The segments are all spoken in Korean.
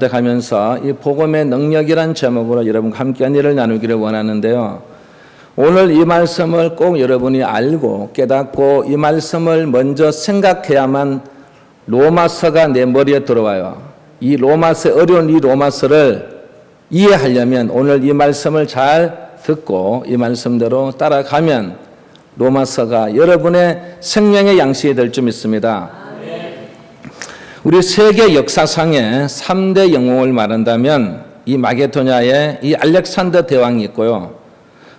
가면서 이 복음의 능력이란 제목으로 여러분과 함께 은혜를 나누기를 원하는데요. 오늘 이 말씀을 꼭 여러분이 알고 깨닫고 이 말씀을 먼저 생각해야만 로마서가 내 머리에 들어와요. 이 로마서, 어려운 이 로마서를 이해하려면 오늘 이 말씀을 잘 듣고 이 말씀대로 따라가면 로마서가 여러분의 생명의 양식이 될 줄 믿습니다. 우리 세계 역사상의 3대 영웅을 말한다면 이 마게도냐의 이 알렉산더 대왕이 있고요.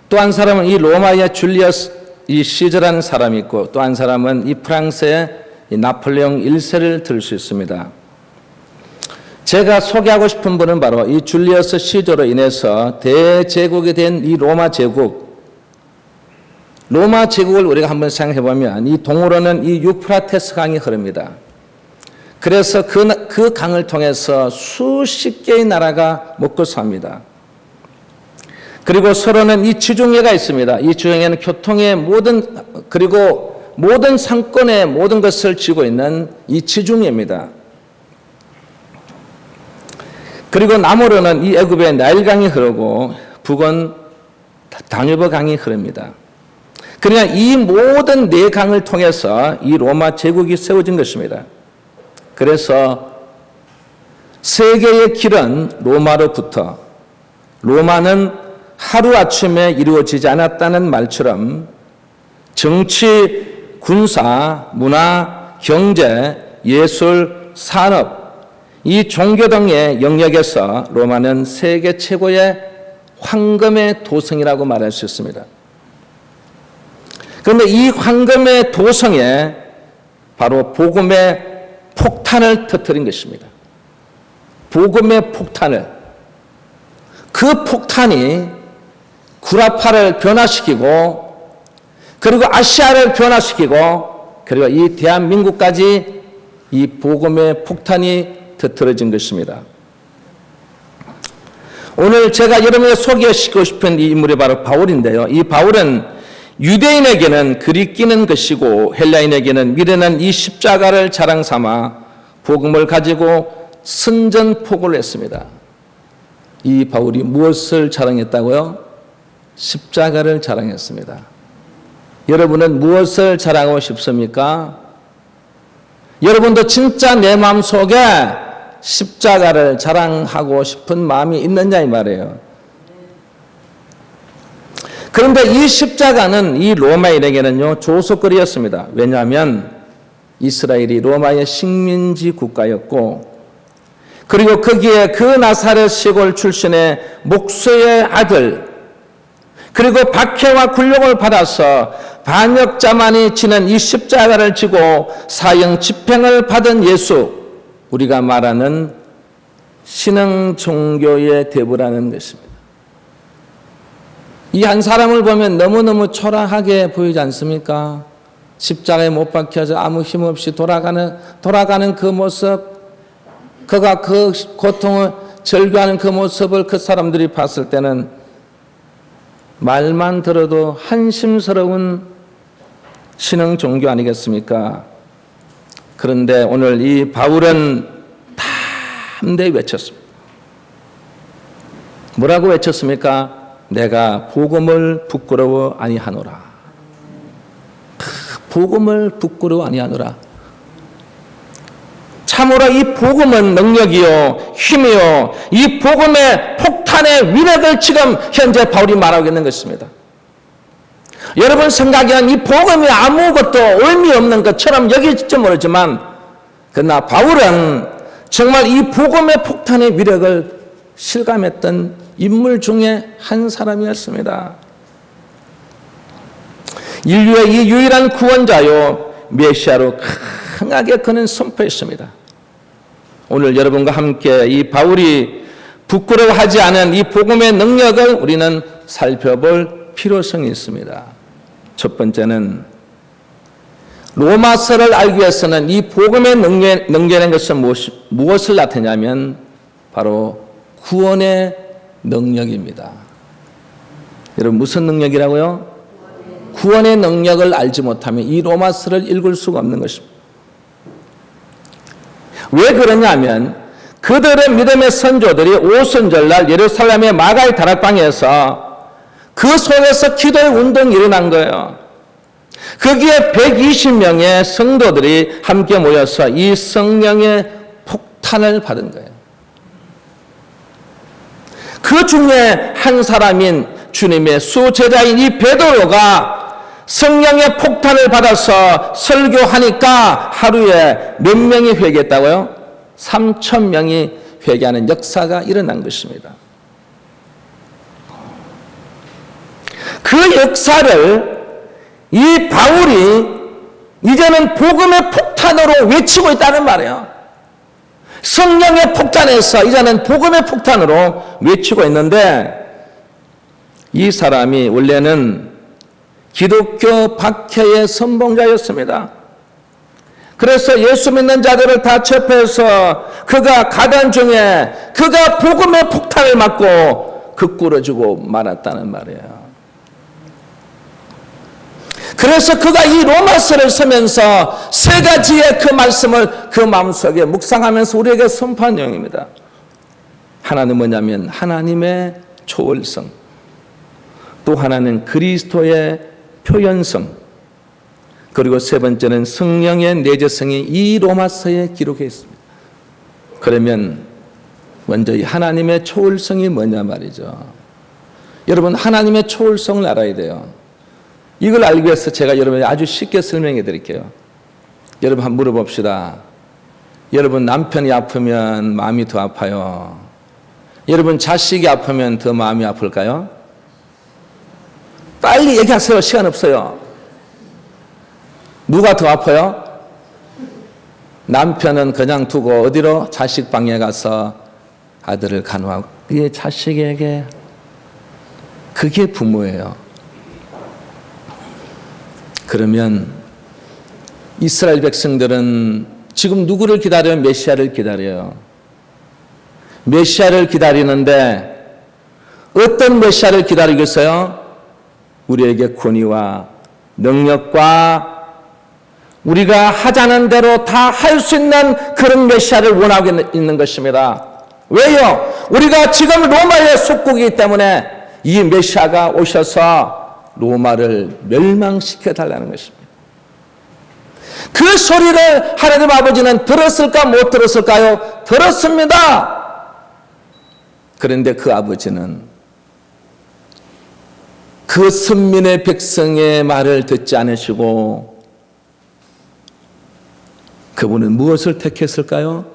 또 한 사람은 이 로마의 줄리어스 이 시저라는 사람이 있고 또 한 사람은 이 프랑스의 이 나폴레옹 1세를 들 수 있습니다. 제가 소개하고 싶은 분은 바로 이 줄리어스 시저로 인해서 대제국이 된 이 로마 제국. 로마 제국을 우리가 한번 생각해 보면 이 동으로는 이 유프라테스 강이 흐릅니다. 그래서 그 강을 통해서 수십 개의 나라가 먹고 삽니다. 그리고 서로는 이 지중해가 있습니다. 이 지중해는 교통의 그리고 모든 상권의 모든 것을 쥐고 있는 이 지중해입니다. 그리고 남으로는 이 애굽의 나일강이 흐르고 북은 다뉴브 강이 흐릅니다. 그러니까 이 모든 네 강을 통해서 이 로마 제국이 세워진 것입니다. 그래서 세계의 길은 로마로부터 로마는 하루아침에 이루어지지 않았다는 말처럼 정치, 군사, 문화, 경제, 예술, 산업 이 종교 등의 영역에서 로마는 세계 최고의 황금의 도성이라고 말할 수 있습니다. 그런데 이 황금의 도성에 바로 복음의 폭탄을 터뜨린 것입니다. 복음의 폭탄을. 그 폭탄이 구라파를 변화시키고 그리고 아시아를 변화시키고 그리고 이 대한민국까지 이 복음의 폭탄이 터뜨려진 것입니다. 오늘 제가 여러분에게 소개시키고 싶은 이 인물이 바로 바울인데요. 이 바울은 유대인에게는 그리끼는 것이고 헬라인에게는 미련한 이 십자가를 자랑 삼아 복음을 가지고 선전포고를 했습니다. 이 바울이 무엇을 자랑했다고요? 십자가를 자랑했습니다. 여러분은 무엇을 자랑하고 싶습니까? 여러분도 진짜 내 마음속에 십자가를 자랑하고 싶은 마음이 있느냐 이 말이에요. 그런데 이 십자가는 이 로마인에게는요 조속거리였습니다. 왜냐하면 이스라엘이 로마의 식민지 국가였고 그리고 거기에 그 나사렛 시골 출신의 목수의 아들 그리고 박해와 굴욕을 받아서 반역자만이 지는 이 십자가를 지고 사형 집행을 받은 예수, 우리가 말하는 신흥 종교의 대부라는 것입니다. 이 한 사람을 보면 너무너무 초라하게 보이지 않습니까? 십자가에 못 박혀서 아무 힘없이 돌아가는 그 모습, 그가 그 고통을 절규하는 그 모습을 그 사람들이 봤을 때는 말만 들어도 한심스러운 신흥 종교 아니겠습니까? 그런데 오늘 이 바울은 담대히 외쳤습니다. 뭐라고 외쳤습니까? 내가 복음을 부끄러워 아니하노라. 복음을 부끄러워 아니하노라. 참으로 이 복음은 능력이요 힘이요 이 복음의 폭탄의 위력을 지금 현재 바울이 말하고 있는 것입니다. 여러분 생각에는 이 복음이 아무것도 의미 없는 것처럼 여길지 모르지만 그러나 바울은 정말 이 복음의 폭탄의 위력을 실감했던 인물 중에 한 사람이었습니다. 인류의 이 유일한 구원자요 메시아로 강하게 그는 선포했습니다. 오늘 여러분과 함께 이 바울이 부끄러워하지 않은 이 복음의 능력을 우리는 살펴볼 필요성이 있습니다. 첫 번째는 로마서를 알기 위해서는 이 복음의 능력이라는 것은 무엇을 나타내냐면 바로 구원의 능력입니다. 여러분 무슨 능력이라고요? 구원의 능력을 알지 못하면 이 로마서를 읽을 수가 없는 것입니다. 왜 그러냐면 그들의 믿음의 선조들이 오순절날 예루살렘의 마가의 다락방에서 그 속에서 기도의 운동이 일어난 거예요. 거기에 120명의 성도들이 함께 모여서 이 성령의 폭탄을 받은 거예요. 그 중에 한 사람인 주님의 수제자인 이 베드로가 성령의 폭탄을 받아서 설교하니까 하루에 몇 명이 회개했다고요? 3,000명이 회개하는 역사가 일어난 것입니다. 그 역사를 이 바울이 이제는 복음의 폭탄으로 외치고 있다는 말이에요. 성령의 폭탄에서 이제는 복음의 폭탄으로 외치고 있는데, 이 사람이 원래는 기독교 박해의 선봉자였습니다. 그래서 예수 믿는 자들을 다 접해서 그가 가던 중에 그가 복음의 폭탄을 맞고 극구러지고 말았다는 말이에요. 그래서 그가 이 로마서를 쓰면서 세 가지의 그 말씀을 그 마음속에 묵상하면서 우리에게 선포한 내용입니다. 하나는 뭐냐면 하나님의 초월성, 또 하나는 그리스도의 표현성, 그리고 세 번째는 성령의 내재성이 이 로마서에 기록해 있습니다. 그러면 먼저 이 하나님의 초월성이 뭐냐 말이죠. 여러분, 하나님의 초월성을 알아야 돼요. 이걸 알기 위해서 제가 여러분에게 아주 쉽게 설명해 드릴게요. 여러분 한번 물어봅시다. 여러분 남편이 아프면 마음이 더 아파요? 여러분 자식이 아프면 더 마음이 아플까요? 빨리 얘기하세요. 시간 없어요. 누가 더 아파요? 남편은 그냥 두고 어디로? 자식 방에 가서 아들을 간호하고, 그게 자식에게, 그게 부모예요. 그러면 이스라엘 백성들은 지금 누구를 기다려요? 메시아를 기다려요. 메시아를 기다리는데 어떤 메시아를 기다리고 있어요? 우리에게 권위와 능력과 우리가 하자는 대로 다 할 수 있는 그런 메시아를 원하고 있는 것입니다. 왜요? 우리가 지금 로마의 속국이기 때문에 이 메시아가 오셔서 로마를 멸망시켜 달라는 것입니다. 그 소리를 하나님 아버지는 들었을까 못 들었을까요? 들었습니다. 그런데 그 아버지는 그 선민의 백성의 말을 듣지 않으시고 그분은 무엇을 택했을까요?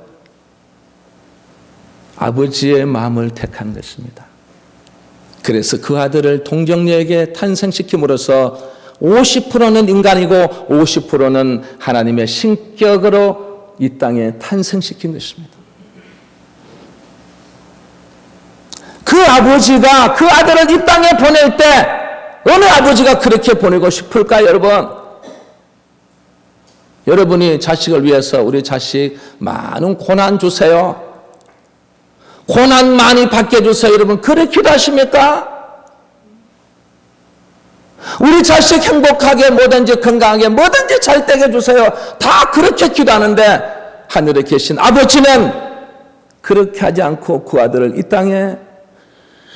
아버지의 마음을 택한 것입니다. 그래서 그 아들을 동정녀에게 탄생시킴으로써 50%는 인간이고 50%는 하나님의 신격으로 이 땅에 탄생시킨 것입니다. 그 아버지가 그 아들을 이 땅에 보낼 때 어느 아버지가 그렇게 보내고 싶을까요, 여러분? 여러분이 자식을 위해서 우리 자식 많은 고난 주세요. 고난 많이 받게 해주세요. 여러분, 그렇게 기도하십니까? 우리 자식 행복하게, 뭐든지 건강하게, 뭐든지 잘 되게 해주세요. 다 그렇게 기도하는데 하늘에 계신 아버지는 그렇게 하지 않고 그 아들을 이 땅에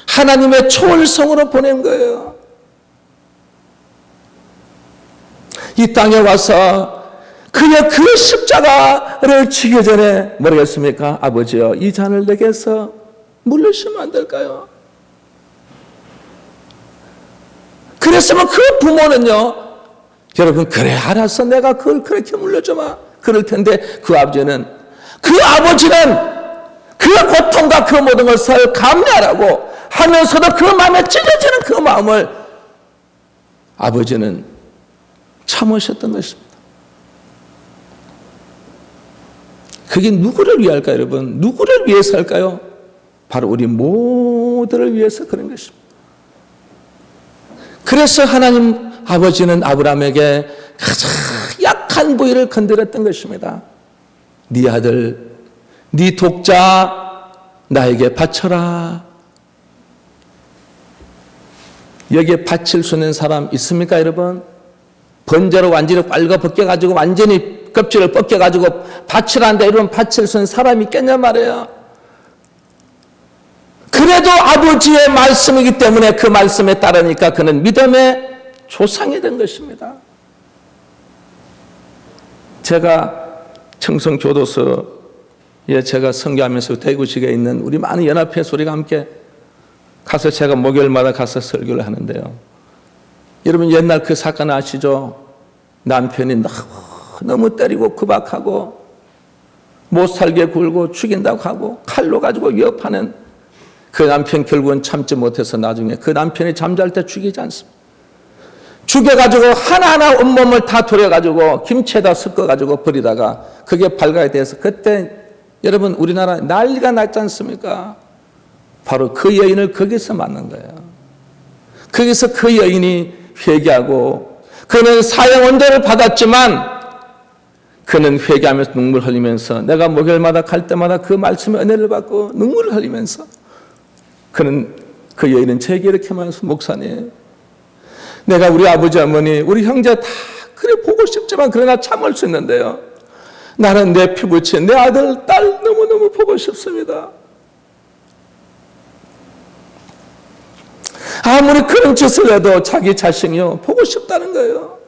하나님의 초월성으로 보낸 거예요. 이 땅에 와서 그의 그 십자가를 지기 전에 뭐라고 했습니까? 아버지여, 이 잔을 내게서 물리시면 안 될까요? 그랬으면 그 부모는요, 여러분, 그래 알았어, 내가 그걸 그렇게 물려줘봐, 그럴 텐데 그 아버지는 그 고통과 그 모든 것을 감내하라고 하면서도 그 마음에 찢어지는 그 마음을 아버지는 참으셨던 것입니다. 그게 누구를 위할까요, 여러분? 누구를 위해서 할까요? 바로 우리 모두를 위해서 그런 것입니다. 그래서 하나님 아버지는 아브라함에게 가장 약한 부위를 건드렸던 것입니다. 네 아들, 네 독자 나에게 바쳐라. 여기에 바칠 수 있는 사람 있습니까, 여러분? 번제로 완전히 빨가 벗겨가지고 완전히 껍질을 벗겨가지고 바치라는데 여러분 바칠 수 있는 사람이 있겠냐 말이에요. 그래도 아버지의 말씀이기 때문에 그 말씀에 따르니까 그는 믿음의 조상이 된 것입니다. 제가 청송교도소에 제가 선교하면서 대구시에 있는 우리 많은 연합회에서 우리가 함께 가서 제가 목요일마다 가서 설교를 하는데요. 여러분 옛날 그 사건 아시죠? 남편이 너무 때리고 구박하고 못 살게 굴고 죽인다고 하고 칼로 가지고 위협하는 그 남편 결국은 참지 못해서 나중에 그 남편이 잠잘 때 죽이지 않습니다. 죽여가지고 하나하나 온몸을 다 돌려가지고 김치에다 섞어가지고 버리다가 그게 발각이 돼서 그때 여러분 우리나라 난리가 났지 않습니까? 바로 그 여인을 거기서 만난 거예요. 거기서 그 여인이 회개하고 그는 사형 언도를 받았지만 그는 회개하면서 눈물 흘리면서 내가 목요일마다 갈 때마다 그 말씀의 은혜를 받고 눈물을 흘리면서 그 여인은 제게 이렇게 말해서 목사님 내가 우리 아버지 어머니 우리 형제 다 그래 보고 싶지만 그러나 참을 수 있는데요. 나는 내 피부친 내 아들 딸 너무너무 보고 싶습니다. 아무리 그런 짓을 해도 자기 자신이요 보고 싶다는 거예요.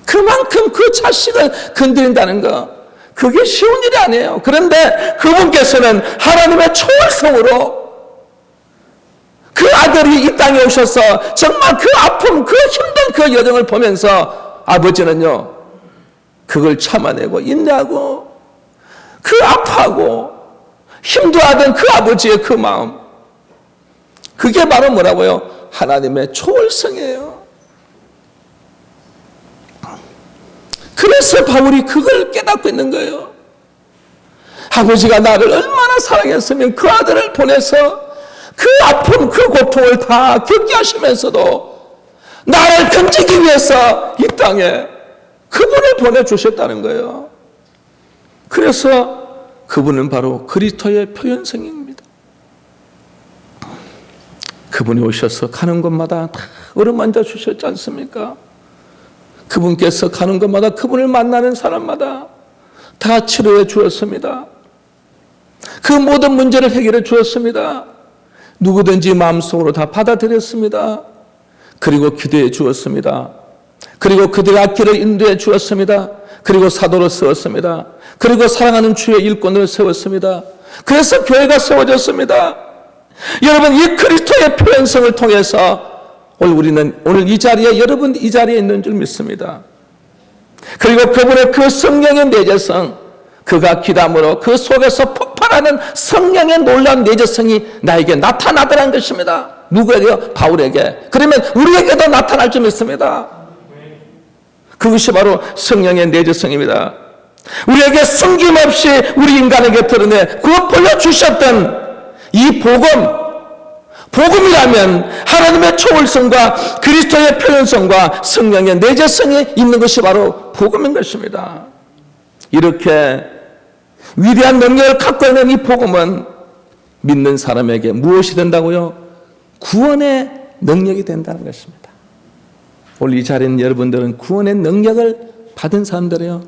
그만큼 그 자식을 건드린다는 거 그게 쉬운 일이 아니에요. 그런데 그분께서는 하나님의 초월성으로 그 아들이 이 땅에 오셔서 정말 그 아픔 그 힘든 그 여정을 보면서 아버지는요 그걸 참아내고 인내하고 그 아파하고 힘들어하던 그 아버지의 그 마음 그게 바로 뭐라고요? 하나님의 초월성이에요. 그래서 바울이 그걸 깨닫고 있는 거예요. 아버지가 나를 얼마나 사랑했으면 그 아들을 보내서 그 아픔 그 고통을 다 겪게 하시면서도 나를 건지기 위해서 이 땅에 그분을 보내주셨다는 거예요. 그래서 그분은 바로 그리스도의 표현성입니다. 그분이 오셔서 가는 곳마다 다 어루만져 주셨지 않습니까? 그분께서 가는 곳마다 그분을 만나는 사람마다 다 치료해 주었습니다. 그 모든 문제를 해결해 주었습니다. 누구든지 마음속으로 다 받아들였습니다. 그리고 기도해 주었습니다. 그리고 그들의 앞길을 인도해 주었습니다. 그리고 사도로 세웠습니다. 그리고 사랑하는 주의 일꾼을 세웠습니다. 그래서 교회가 세워졌습니다. 여러분 이 그리스도의 표현성을 통해서 우리는 오늘 이 자리에 여러분 이 자리에 있는 줄 믿습니다. 그리고 그분의 그 성령의 내재성 그가 기담으로 그 속에서 폭발하는 성령의 놀라운 내재성이 나에게 나타나더라는 것입니다. 누구에게요? 바울에게. 그러면 우리에게도 나타날 줄 믿습니다. 그것이 바로 성령의 내재성입니다. 우리에게 숨김없이 우리 인간에게 드러내 그 보여주셨던 이 복음이라면 하나님의 초월성과 그리스도의 표현성과 성령의 내재성이 있는 것이 바로 복음인 것입니다. 이렇게 위대한 능력을 갖고 있는 이 복음은 믿는 사람에게 무엇이 된다고요? 구원의 능력이 된다는 것입니다. 오늘 이 자리에 있는 여러분들은 구원의 능력을 받은 사람들이에요.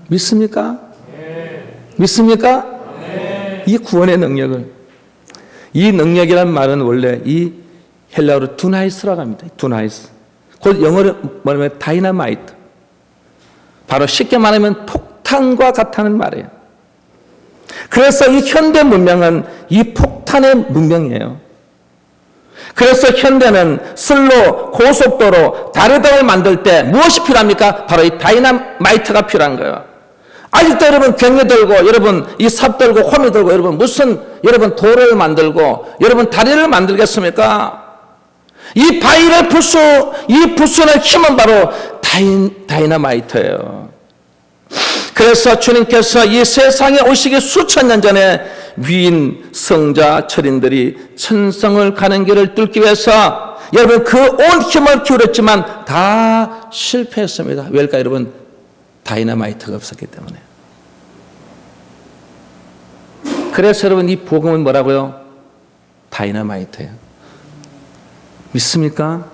믿습니까? 네. 믿습니까? 네. 이 구원의 능력을 이 능력이란 말은 원래 이 헬라어로 두나이스라고 합니다. 두나이스. 곧 영어로 뭐냐면 다이나마이트. 바로 쉽게 말하면 폭탄과 같다는 말이에요. 그래서 이 현대 문명은 이 폭탄의 문명이에요. 그래서 현대는 슬로, 고속도로, 다리등을 만들 때 무엇이 필요합니까? 바로 이 다이나마이트가 필요한 거예요. 아직도 여러분 경이 들고 여러분 이 삽 들고 홈이 들고 여러분 무슨 여러분 도로를 만들고 여러분 다리를 만들겠습니까? 이 바위를 이 부수는 힘은 바로 다이나마이트예요. 그래서 주님께서 이 세상에 오시기 수천 년 전에 위인 성자 철인들이 천성을 가는 길을 뚫기 위해서 여러분 그 온 힘을 기울였지만 다 실패했습니다. 왜일까 여러분? 다이나마이트가 없었기 때문에. 그래서 여러분 이 복음은 뭐라고요? 다이나마이트예요. 믿습니까?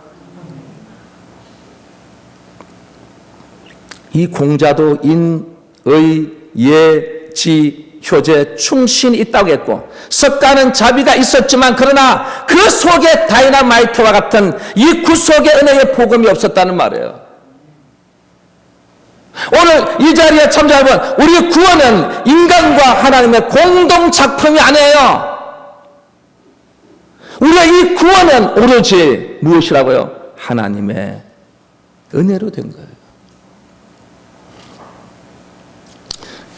이 공자도 인, 의, 예, 지, 효제 충신이 있다고 했고 석가는 자비가 있었지만 그러나 그 속에 다이너마이트와 같은 이 구속의 은혜의 복음이 없었다는 말이에요. 오늘 이 자리에 참자 여러분, 우리 구원은 인간과 하나님의 공동 작품이 아니에요. 우리의 이 구원은 오로지 무엇이라고요? 하나님의 은혜로 된 거예요.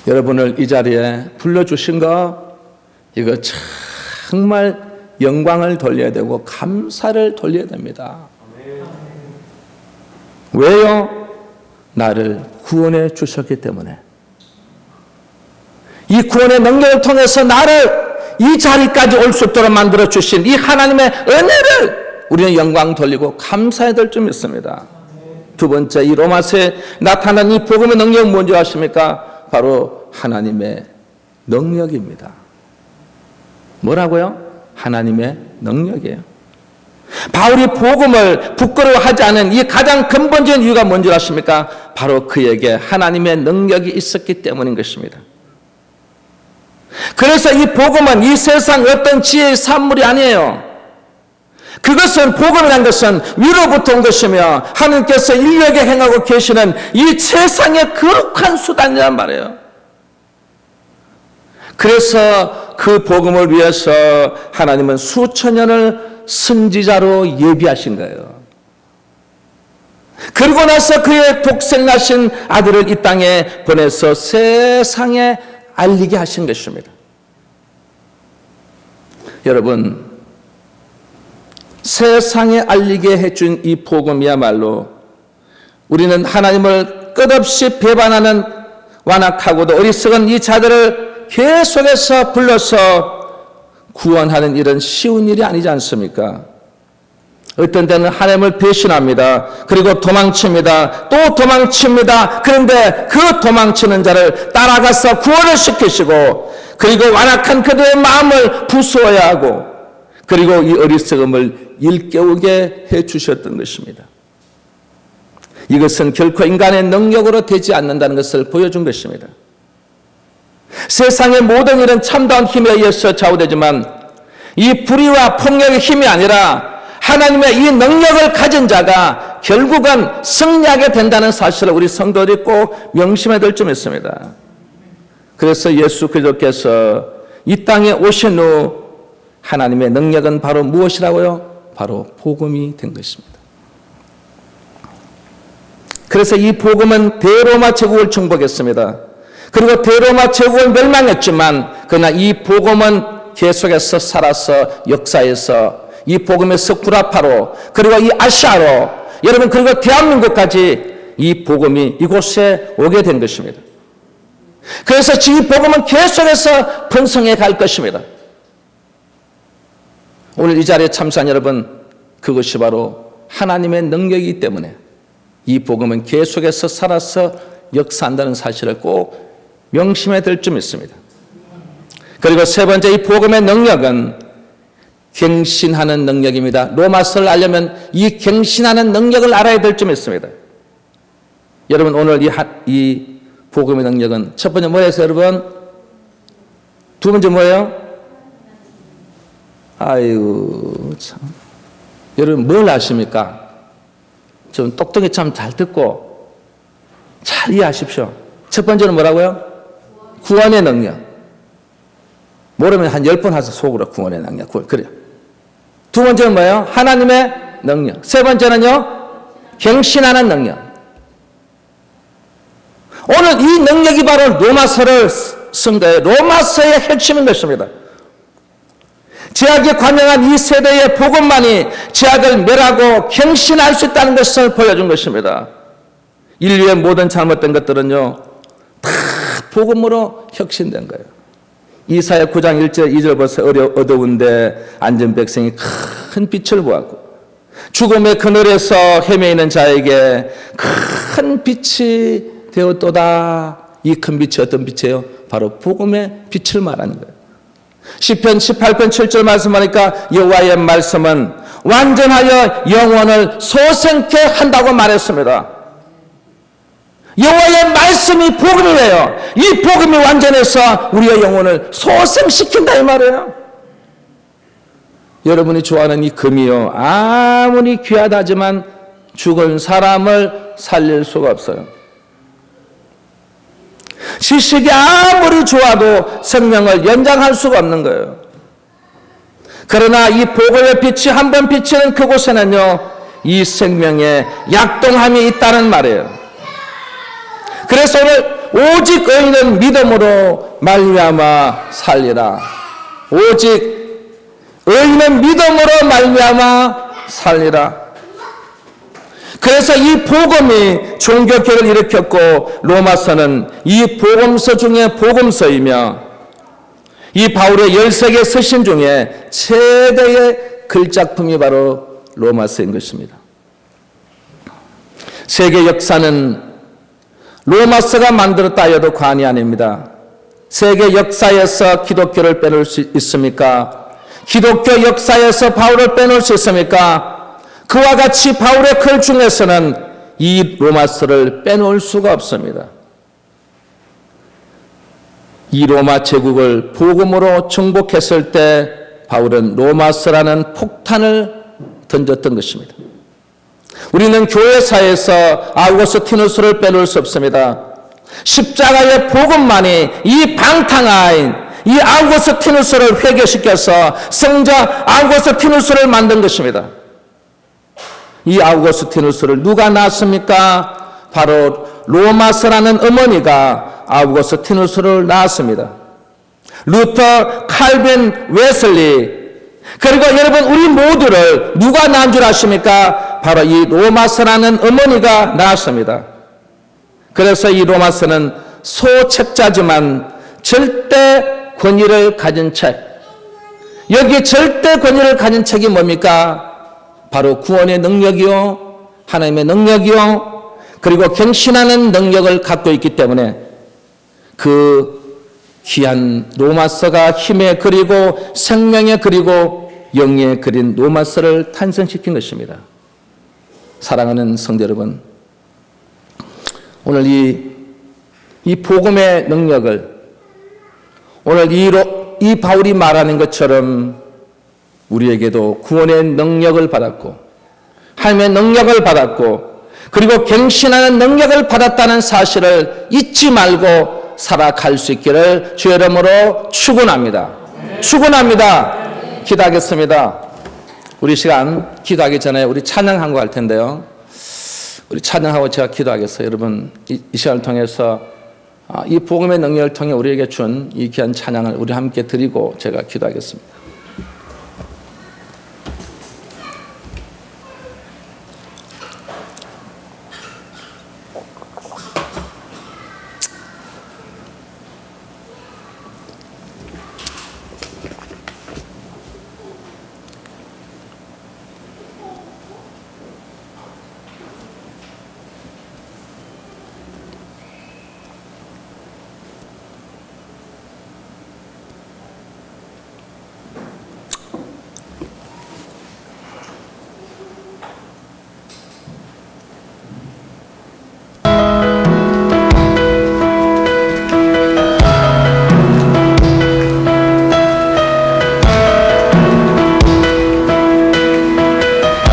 여러분을 이 자리에 불러주신 거, 이거 정말 영광을 돌려야 되고 감사를 돌려야 됩니다. 왜요? 나를 구원해 주셨기 때문에. 이 구원의 능력을 통해서 나를 이 자리까지 올 수 있도록 만들어 주신 이 하나님의 은혜를 우리는 영광 돌리고 감사해야 될 점 있습니다. 두 번째, 이 로마서에 나타난 이 복음의 능력은 뭔지 아십니까? 바로 하나님의 능력입니다. 뭐라고요? 하나님의 능력이에요. 바울이 복음을 부끄러워하지 않은 이 가장 근본적인 이유가 뭔지 아십니까? 바로 그에게 하나님의 능력이 있었기 때문인 것입니다. 그래서 이 복음은 이 세상 어떤 지혜의 산물이 아니에요. 그것은, 복음이라는 것은 위로부터 온 것이며 하나님께서 인류에게 행하고 계시는 이 세상의 거룩한 수단이란 말이에요. 그래서 그 복음을 위해서 하나님은 수천 년을 선지자로 예비하신 거예요. 그리고 나서 그의 독생나신 아들을 이 땅에 보내서 세상에 알리게 하신 것입니다. 여러분, 세상에 알리게 해준 이 복음이야말로 우리는 하나님을 끝없이 배반하는 완악하고도 어리석은 이 자들을 계속해서 불러서 구원하는 일은 쉬운 일이 아니지 않습니까? 어떤 때는 하나님을 배신합니다. 그리고 도망칩니다. 또 도망칩니다. 그런데 그 도망치는 자를 따라가서 구원을 시키시고, 그리고 완악한 그들의 마음을 부수어야 하고, 그리고 이 어리석음을 일깨우게 해주셨던 것입니다. 이것은 결코 인간의 능력으로 되지 않는다는 것을 보여준 것입니다. 세상의 모든 일은 참다운 힘에 의해서 좌우되지만 이 불의와 폭력의 힘이 아니라 하나님의 이 능력을 가진 자가 결국은 승리하게 된다는 사실을 우리 성도들이 꼭 명심해야 될 점이 있습니다. 그래서 예수 그리스도께서 이 땅에 오신 후 하나님의 능력은 바로 무엇이라고요? 바로 복음이 된 것입니다. 그래서 이 복음은 대로마 제국을 정복했습니다. 그리고 대로마 제국은 멸망했지만 그러나 이 복음은 계속해서 살아서 역사에서 이 복음에서 구라파로, 그리고 이 아시아로, 여러분, 그리고 대한민국까지 이 복음이 이곳에 오게 된 것입니다. 그래서 이 복음은 계속해서 번성해 갈 것입니다. 오늘 이 자리에 참석한 여러분, 그것이 바로 하나님의 능력이기 때문에 이 복음은 계속해서 살아서 역사한다는 사실을 꼭 명심해야 될 점이 있습니다. 그리고 세 번째, 이 복음의 능력은 갱신하는 능력입니다. 로마서를 알려면 이 갱신하는 능력을 알아야 될 점이 있습니다. 여러분, 오늘 이 복음의 능력은 첫 번째 뭐예요, 여러분? 두 번째 뭐예요? 아유, 참. 여러분, 뭘 아십니까? 좀 똑똑히 참 잘 듣고 잘 이해하십시오. 첫 번째는 뭐라고요? 구원의 능력. 모르면 한 10번 하서 속으로 구원의 능력. 그래요. 두 번째는 뭐예요? 하나님의 능력. 세 번째는요? 갱신하는 능력. 오늘 이 능력이 바로 로마서를 쓴 거예요. 로마서의 핵심인 것입니다. 죄악에 관영한 이 세대의 복음만이 죄악을 멸하고 갱신할 수 있다는 것을 보여준 것입니다. 인류의 모든 잘못된 것들은요, 다 복음으로 혁신된 거예요. 이사야 9장 1절 2절 벌써 어두운데 앉은 백성이 큰 빛을 보았고 죽음의 그늘에서 헤매이는 자에게 큰 빛이 되었도다. 이 큰 빛이 어떤 빛이에요? 바로 복음의 빛을 말하는 거예요. 시편 18편 7절 말씀하니까 여호와의 말씀은 완전하여 영혼을 소생케 한다고 말했습니다. 여호와의 말씀이 복음이에요. 이 복음이 완전해서 우리의 영혼을 소생시킨다 이 말이에요. 여러분이 좋아하는 이 금이요, 아무리 귀하다지만 죽은 사람을 살릴 수가 없어요. 지식이 아무리 좋아도 생명을 연장할 수가 없는 거예요. 그러나 이 복음의 빛이 한번 비치는 그곳에는요, 이 생명의 약동함이 있다는 말이에요. 그래서 오늘 오직 의인은 믿음으로 말미암아 살리라. 오직 의인은 믿음으로 말미암아 살리라. 그래서 이 복음이 종교교를 일으켰고, 로마서는 이 복음서 중에 복음서이며 이 바울의 13개 서신 중에 최대의 글작품이 바로 로마서인 것입니다. 세계 역사는 로마서가 만들었다 해도 과언이 아닙니다. 세계 역사에서 기독교를 빼놓을 수 있습니까? 기독교 역사에서 바울을 빼놓을 수 있습니까? 그와 같이 바울의 글 중에서는 이 로마서를 빼놓을 수가 없습니다. 이 로마 제국을 복음으로 정복했을 때 바울은 로마서라는 폭탄을 던졌던 것입니다. 우리는 교회사에서 아우구스티누스를 빼놓을 수 없습니다. 십자가의 복음만이 이 방탕한 이 아우구스티누스를 회개시켜서 성자 아우구스티누스를 만든 것입니다. 이 아우구스티누스를 누가 낳았습니까? 바로 로마서라는 어머니가 아우구스티누스를 낳았습니다. 루터, 칼빈, 웨슬리, 그리고 여러분 우리 모두를 누가 낳은 줄 아십니까? 바로 이 로마서라는 어머니가 낳았습니다. 그래서 이 로마서는 소책자지만 절대 권위를 가진 책. 여기 절대 권위를 가진 책이 뭡니까? 바로 구원의 능력이요, 하나님의 능력이요, 그리고 갱신하는 능력을 갖고 있기 때문에 그 귀한 로마서가 힘의 글이고 생명의 글이고 영의 글인 로마서를 탄생시킨 것입니다. 사랑하는 성도 여러분, 오늘 이 복음의 능력을 오늘 이 바울이 말하는 것처럼 우리에게도 구원의 능력을 받았고 하나님의 능력을 받았고 그리고 갱신하는 능력을 받았다는 사실을 잊지 말고 살아갈 수 있기를 주의 이름으로 축원합니다. 축원합니다. 기도하겠습니다. 우리 시간 기도하기 전에 우리 찬양한 거 할 텐데요. 우리 찬양하고 제가 기도하겠어요. 여러분 이 시간을 통해서 이 복음의 능력을 통해 우리에게 준 이 귀한 찬양을 우리 함께 드리고 제가 기도하겠습니다.